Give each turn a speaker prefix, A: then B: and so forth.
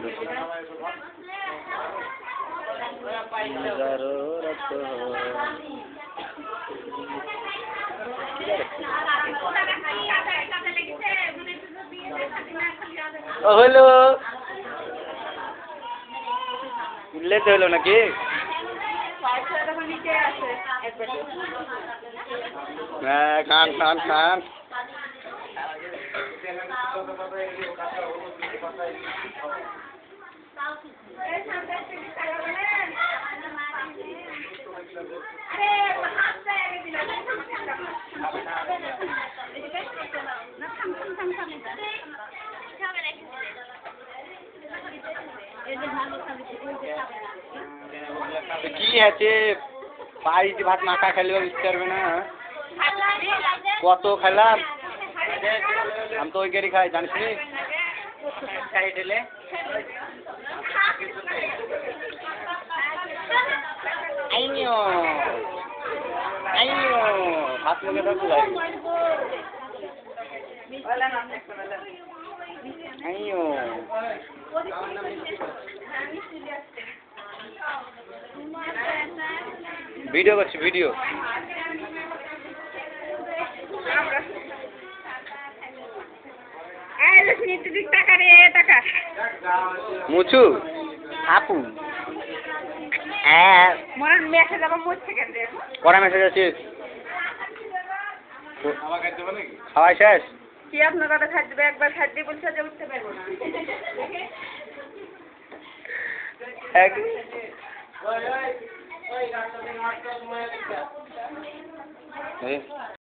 A: ঢুকি। 11 রাত হলো উল্লেখ হলো নাকি? হ্যাঁ খান খান খান। কি আছে বাড়িতে ভাত মাখা খেলেও বুঝতে পারবে না। কত খেলাম আমি তো ওই গাড়ি খাই জানিস নি। আইনিও আইনিও হাত মুখে থাকতে লাগে আইনিও ভিডিও করছি ভিডিও। মুছু আপু কড়া মেসেজ আছে খাওয়াই শেষ
B: কি আপনার কথা খাদ্য একবার খাদ্য বলছে যে উঠতে পারবো না।